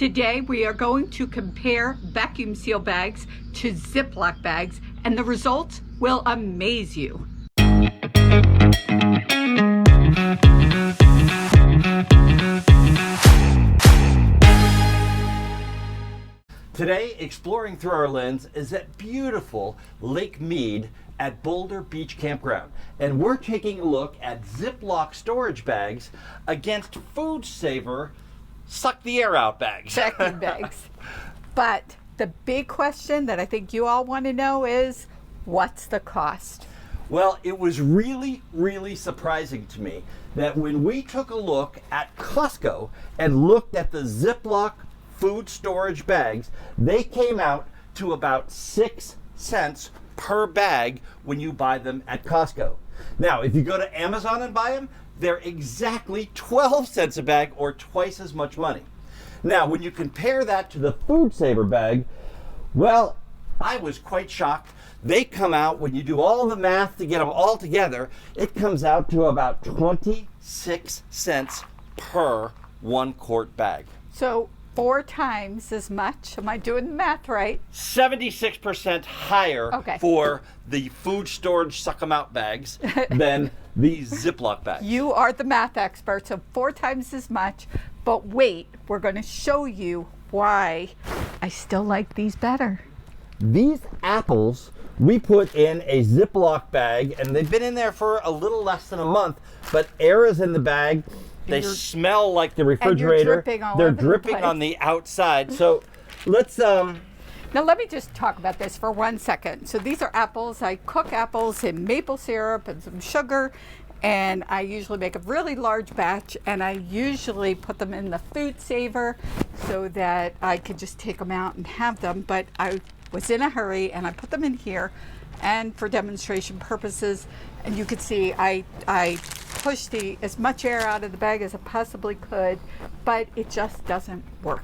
Today we are going to compare vacuum seal bags to Ziploc bags, and the results will amaze you. Today, exploring through our lens is at beautiful Lake Mead at Boulder Beach Campground. And we're taking a look at Ziploc storage bags against Foodsaver suck the air out bags. Vacuum bags. But the big question that I think you all want to know is, what's the cost? Well, it was really surprising to me that when we took a look at Costco and looked at the Ziploc food storage bags, they came out to about 6 cents per bag when you buy them at Costco. Now, if you go to Amazon and buy them, they're exactly 12 cents a bag, or twice as much money. Now, when you compare that to the Foodsaver bag, well, I was quite shocked. They come out, when you do all the math to get them all together, it comes out to about 26 cents per 1 quart bag. So 4 times as much. Am I doing the math right? 76% higher Okay. for the food storage suck 'em out bags than the Ziploc bags. You are the math expert, so 4 times as much. But wait, we're going to show you why I still like these better. These apples we put in a Ziploc bag, and they've been in there for a little less than a month, but air is in the bag. They smell like the refrigerator. They're dripping on the outside. So let's Now let me just talk about this for 1 second. So these are apples. I cook apples in maple syrup and some sugar, and I usually make a really large batch, and I usually put them in the Foodsaver so that I could just take them out and have them. But I was in a hurry and I put them in here, and for demonstration purposes, and you can see I pushed as much air out of the bag as I possibly could, but it just doesn't work.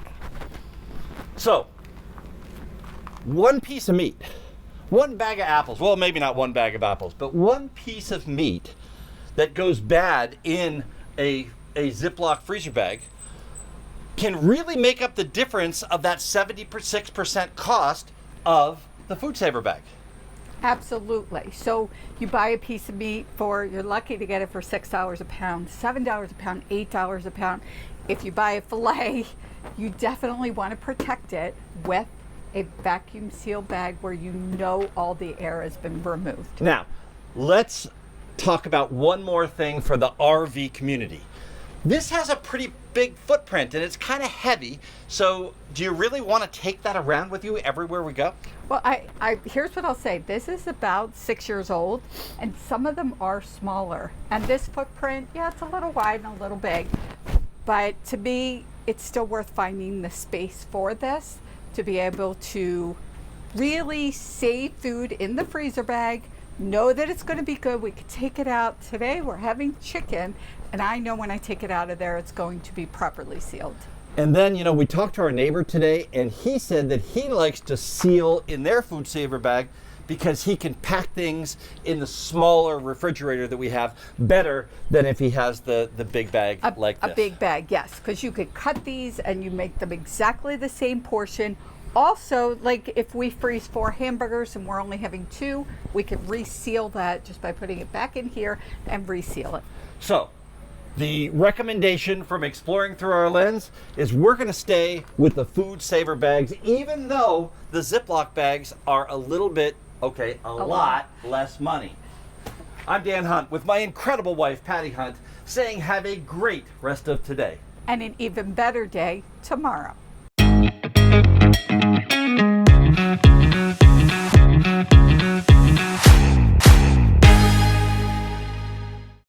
So, 1 piece of meat, 1 bag of apples, well, maybe not 1 bag of apples, but 1 piece of meat that goes bad in a Ziploc freezer bag can really make up the difference of that 76% cost of the Foodsaver bag. Absolutely. So you buy a piece of meat you're lucky to get it for $6 a pound, $7 a pound, $8 a pound. If you buy a filet, you definitely want to protect it with a vacuum seal bag where you know all the air has been removed. Now, let's talk about one more thing for the RV community. This has a pretty big footprint and it's kind of heavy. So do you really want to take that around with you everywhere we go? Well, here's what I'll say. This is about 6 years old, and some of them are smaller. And this footprint, yeah, it's a little wide and a little big. But to me, it's still worth finding the space for this to be able to really save food in the freezer bag, know that it's going to be good. We could take it out. Today we're having chicken, and I know when I take it out of there, it's going to be properly sealed. And then, you know, we talked to our neighbor today, and he said that he likes to seal in their Foodsaver bag because he can pack things in the smaller refrigerator that we have better than if he has the big bag like this. A big bag, yes, because you could cut these and you make them exactly the same portion. Also, like if we freeze 4 hamburgers and we're only having 2, we could reseal that just by putting it back in here and reseal it. So, the recommendation from exploring through our lens is we're going to stay with the Foodsaver bags, even though the Ziploc bags are a little bit, a lot less money. I'm Dan Hunt with my incredible wife, Patti Hunt, saying have a great rest of today. And an even better day tomorrow.